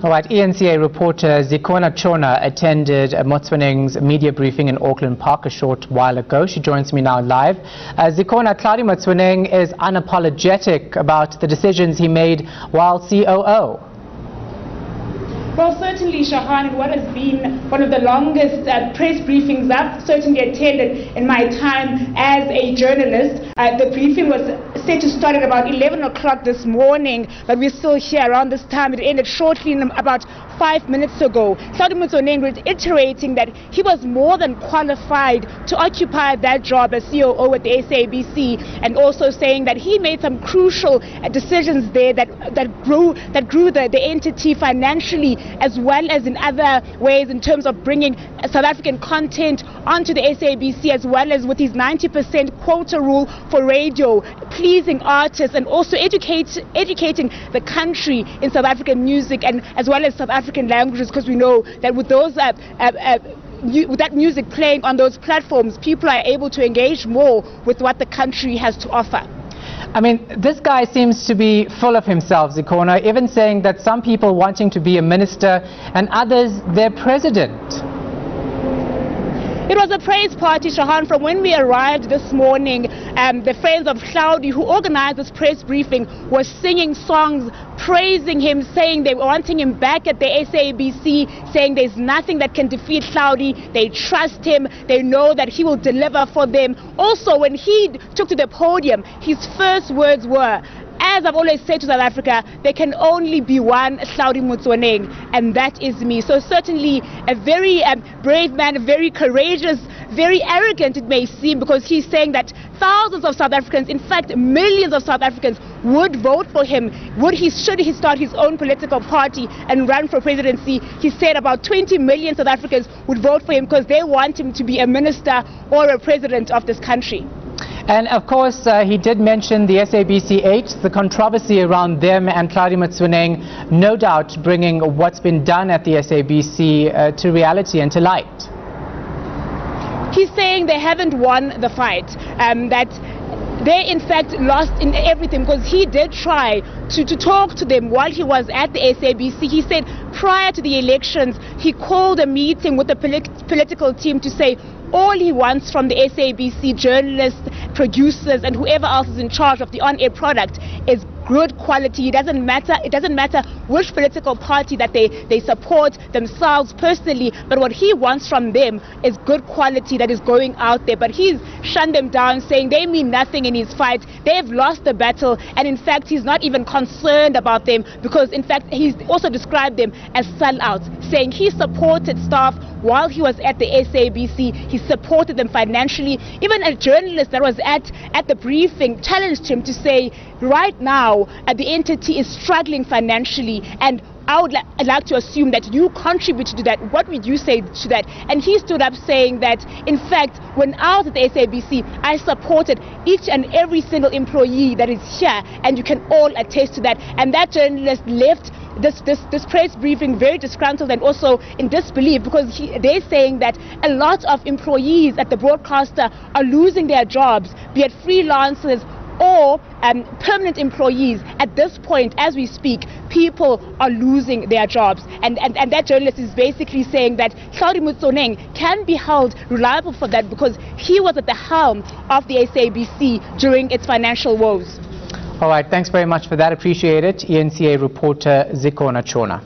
All right, eNCA reporter Zikhona Tshona attended Motsoeneng's media briefing in Auckland Park a short while ago. She joins me now live. Zikhona, Hlaudi Motsoeneng is unapologetic about the decisions he made while COO. Well, certainly, Shahan, what has been one of the longest press briefings I've certainly attended in my time as a journalist. The briefing was set to start at about 11 o'clock this morning, but we're still here around this time. It ended shortly, about 5 minutes ago. Hlaudi Motsoeneng reiterating that he was more than qualified to occupy that job as COO at the SABC, and also saying that he made some crucial decisions there that grew the entity financially, as well as in other ways in terms of bringing South African content onto the SABC, as well as with his 90% quota rule for radio, pleasing artists, and also educating the country in South African music and as well as South African languages, because we know that with those with that music playing on those platforms, people are able to engage more with what the country has to offer. I mean, this guy seems to be full of himself, Zikhona, even saying that some people wanting to be a minister and others their president. It was a praise party, Shahan. From when we arrived this morning, the friends of Hlaudi, who organized this press briefing, were singing songs praising him, saying they were wanting him back at the SABC, saying there's nothing that can defeat Hlaudi. They trust him. They know that he will deliver for them. Also, when he took to the podium, his first words were, "As I've always said to South Africa, there can only be one Hlaudi Motsoeneng, and that is me." So certainly a very brave man, very courageous, very arrogant it may seem, because he's saying that thousands of South Africans, in fact millions of South Africans, would vote for him should he start his own political party and run for presidency. He said about 20 million South Africans would vote for him because they want him to be a minister or a president of this country. And of course, he did mention the SABC 8, the controversy around them and Hlaudi Motsoeneng, no doubt bringing what's been done at the SABC to reality and to light. He's saying they haven't won the fight, that they in fact lost in everything, because he did try to talk to them while he was at the SABC. He said prior to the elections, he called a meeting with the political team to say all he wants from the SABC journalists, producers, and whoever else is in charge of the on-air product is good quality. It doesn't matter which political party that they support themselves personally, but what he wants from them is good quality that is going out there. But he's shunned them down, saying they mean nothing in his fight. They've lost the battle, and in fact he's not even concerned about them, because in fact he's also described them as sellouts, saying he supported staff while he was at the SABC. He supported them financially. Even a journalist that was at the briefing challenged him to say, right now the entity is struggling financially, and I'd like to assume that you contributed to that. What would you say to that? And he stood up saying that, in fact, when I was at the SABC, I supported each and every single employee that is here, and you can all attest to that. And that journalist left this press briefing very disgruntled and also in disbelief, because they're saying that a lot of employees at the broadcaster are losing their jobs, be it freelancers or permanent employees. At this point, as we speak, people are losing their jobs. And that journalist is basically saying that Hlaudi Motsoeneng can be held reliable for that, because he was at the helm of the SABC during its financial woes. All right, thanks very much for that. Appreciate it. eNCA reporter Zikhona Tshona.